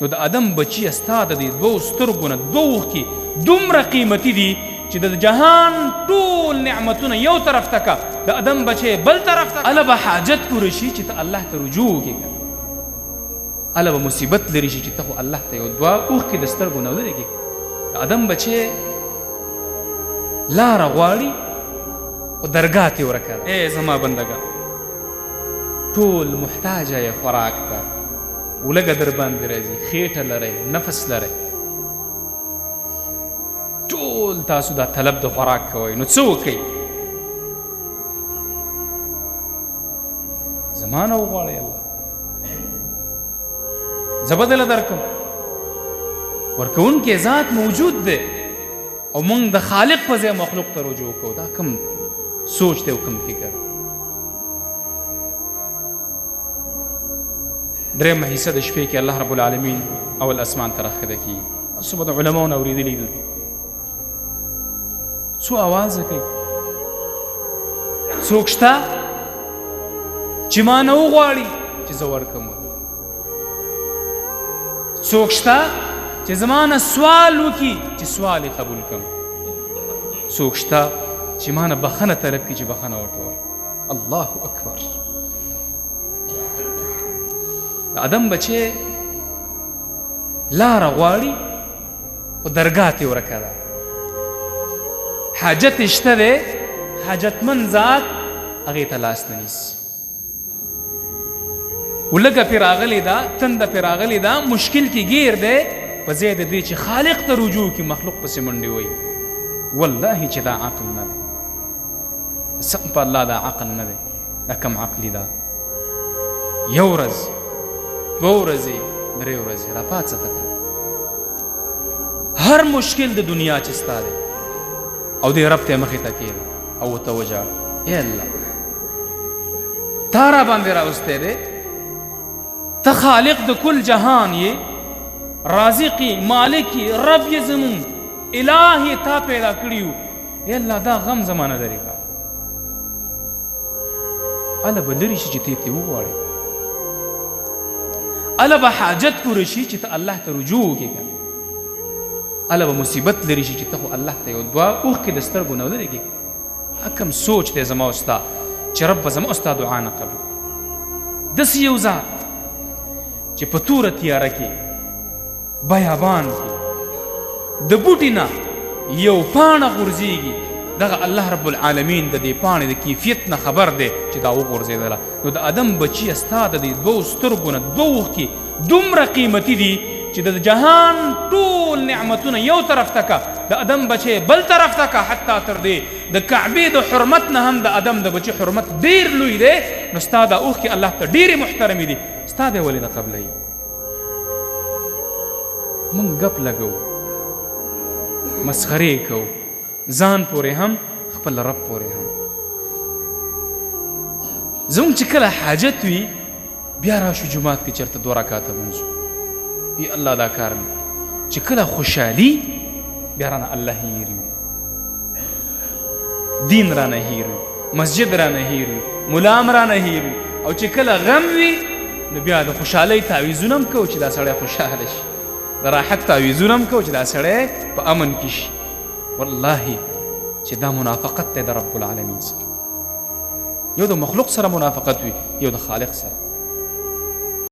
نو د ادم بچي ستا د دې دوو سترګو نه دوو اوښکې دومره قیمتي دي چې د جهان ټول نعمتونه یو طرف ته که د ادم بچی بل طرف ته هله به حاجت پوره شي چې ته الله ته رجوع وکړې هله به مصیبت لري شي چې ته خو الله ته یو دوه اوښکې د سترګو نه لرې کړې د ادم بچی لاره غواړي خو درګاه ته یې ورکه ده ای زما بندګان ټول محتاجه یې خوراک ته ولږه در باندې راځي خېټه لرئ نفس لرئ ټول تاسو دا طلب د خوراک کوئ نو څه وکئ زما نه وغواړئ الله زه به دله درکم ورکوونکی ذات موجود دی او موږ د خالق په ځای مخلوق ته رجوع کوو دا کم سوچ دی او کم فکر درېیمه حصه د شپې کې الله رب العالمین اول اسمان ته راښکته کي صبح د علماو نه اورېدلي دي څو اوازه کوي څوک شته چې ما نه وغواړي چې زه ورکم څوک شته چې زما نه سوال وکړي چې سوال یې قبول کړم څوک شته چې ما نه بخښنه طلب کړي چې بخښنه ورته ورکړم الله اکبر د ادم بچی لاره غواړي خو درګاه ته یې ورکه ده حاجت یې شته دی حاجتمند ذات هغې ته لاس نه نیسي ولږه پرې راغلې ده تنده پرې راغلې ده مشکل کې ګیر دی په ځای د دې چې خالق ته رجوع کړي مخلوق پسې منډې وایي والله چې دا عقل نه دی قسم په الله دا عقل نه دی دا کم عقلي ده یو ورځ دوه ورځې درې ورځې راپاڅه ته هر مشکل د دنیا چې ستا دی او دې رب ته مخې ته کښېنه او ورته وژاړه ای الله تا را باندې راوستی دی ته خالق د کل جهان یې رازق یې مالک یې رب یې زمون اله یې تا پیدا کړي یو ای الله دا غم زما نه لرې کړه هله به لرې شي چې ته یې وغواړې هله به حاجت پوره شي چې ته الله ته رجوع وکړې که هله به مصیبت لري شي چې ته خو الله ته یو دوه اوښکې د سترګو نه لرې کړې کم سوچ دی زما او ستا چې رب به زما او ستا دعا نه قبل داسې یو ذات چې په توره تیاره کې بیابان کې د بوټي نه یو پاڼه غورځېږي دغه الله رب العالمین د دې پاڼې د کیفیت نه خبر دی چې دا وغورځېدله نو د ادم بچي ستا د دې دوو سترګو نه دوه اوښکې دومره قیمتي دي چې د جهان ټول نعمتونه یو طرف ته که د ادم بچی بل طرف ته که حتی تر دې د کعبې د حرمت نه هم د ادم د بچي حرمت ډېر لوی دی نو ستا دا اوښکې الله ته ډېرې محترمې دي ستا دی ولې نه قبلوي موږ ګپ لګوو مسخرې کوو ځان پورې هم خپل رب پورې هم زموږ چې کله حاجت وي بیا راشو جومات کې چېرته 2 رکاته منځو ای الله دا کار مې چې کله خوشحالي بیا رانه الله هیر وي دین رانه هیر وي مسجد رانه هیر وي ملام رانه هیر وي او چې کله غم وي نو بیا د خوشحالۍ تعویضونه هم کوو چې دا سړی خوشحاله شي د راحت تعویضونه هم کوو چې دا سړی په امن کې شي والله چې دا منافقت دی د رب العالمین سره یو د مخلوق سره منافقت وي یو د خالق سره